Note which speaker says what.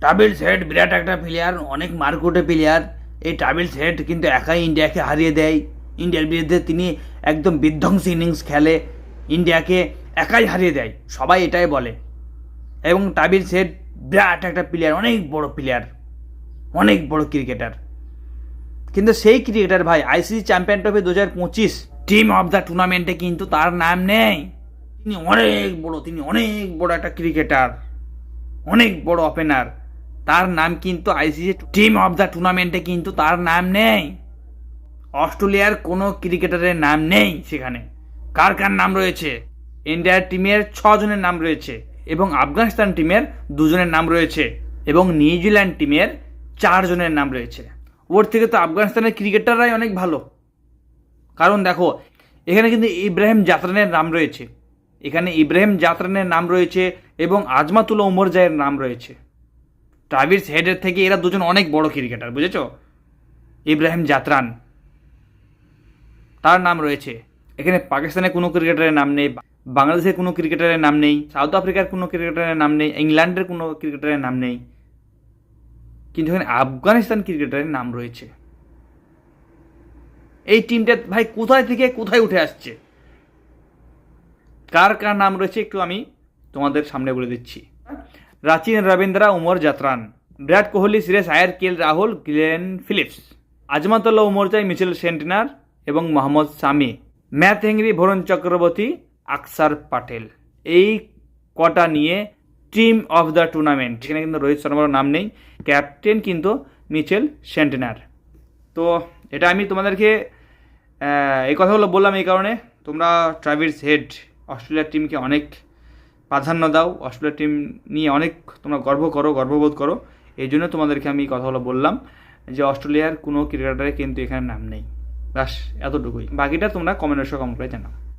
Speaker 1: Travis head বিরাট একটা player, অনেক মারকুটে player. এই ট্রাভিস হেড কিন্তু একাই ইন্ডিয়াকে হারিয়ে দেয়। ইন্ডিয়ার বিরুদ্ধে তিনি একদম বিধ্বংসী ইনিংস খেলে, ইন্ডিয়াকে একাই হারিয়ে দেয়, সবাই এটাই বলে। এবং ট্রাভিস হেড বিরাট একটা প্লেয়ার, অনেক বড় প্লেয়ার, অনেক বড় ক্রিকেটার। কিন্তু সেই ক্রিকেটার ভাই ICC champion trophy 2025 team of the টুর্নামেন্টে কিন্তু তার নাম নেই। তিনি অনেক বড় একটা ক্রিকেটার, অনেক বড় ওপেনার। তার নাম কিন্তু আইসিসি টিম অফ দ্য টুর্নামেন্টে কিন্তু তার নাম নেই। অস্ট্রেলিয়ার কোনো ক্রিকেটারের নাম নেই সেখানে। কার কার নাম রয়েছে? ইন্ডিয়ার টিমের 6 জনের নাম রয়েছে, এবং আফগানিস্তান টিমের 2 জনের নাম রয়েছে, এবং নিউজিল্যান্ড টিমের 4 জনের নাম রয়েছে। ওর থেকে তো আফগানিস্তানের ক্রিকেটাররাই অনেক ভালো। কারণ দেখো, এখানে কিন্তু ইব্রাহিম জাতরানের নাম রয়েছে, এবং আজমাতুল্লাহ উমরজাইয়ের নাম রয়েছে। ট্রাভিস হেডের থেকে এরা দুজন অনেক বড় ক্রিকেটার, বুঝেছ? ইব্রাহিম জাতরান, তার নাম রয়েছে। এখানে পাকিস্তানের কোনো ক্রিকেটারের নাম নেই, বাংলাদেশের কোনো ক্রিকেটারের নাম নেই, সাউথ আফ্রিকার কোনো ক্রিকেটারের নাম নেই, ইংল্যান্ডের কোনো ক্রিকেটারের নাম নেই, কিন্তু এখানে আফগানিস্তান ক্রিকেটারের নাম রয়েছে। এই টিমটা ভাই কোথায় থেকে কোথায় উঠে আসছে, কার কার নাম রয়েছে একটু আমি তোমাদের সামনে বলে দিচ্ছি। Rachin Ravindra, Umar Zadran, Virat Kohli, Shreyas Iyer, KL Rahul, Glenn Phillips, Azmatullah Omarzai, Mitchell Santner এবং মোহাম্মদ শামি, ম্যাথ হেনরি, বরুণ চক্রবর্তী, আকসার প্যাটেল। এই কটা নিয়ে টিম অফ দ্য টুর্নামেন্ট। সেখানে কিন্তু রোহিত শর্মার নাম নেই, ক্যাপ্টেন কিন্তু মিচেল সেন্টিনার। তো এটা আমি তোমাদেরকে এই কথাগুলো বললাম এই কারণে, তোমরা ট্রাভিস হেড অস্ট্রেলিয়ার টিমকে অনেক প্রাধান্য দাও, অস্ট্রেলিয়ার টিম নিয়ে অনেক তোমরা গর্ববোধ করো। এই জন্য তোমাদেরকে আমি এই কথাগুলো বললাম যে অস্ট্রেলিয়ার কোনো ক্রিকেটারের কিন্তু এখানে নাম নেই। ব্যাস এতটুকুই, বাকিটা তোমরা কমেন্ট করে জানাও।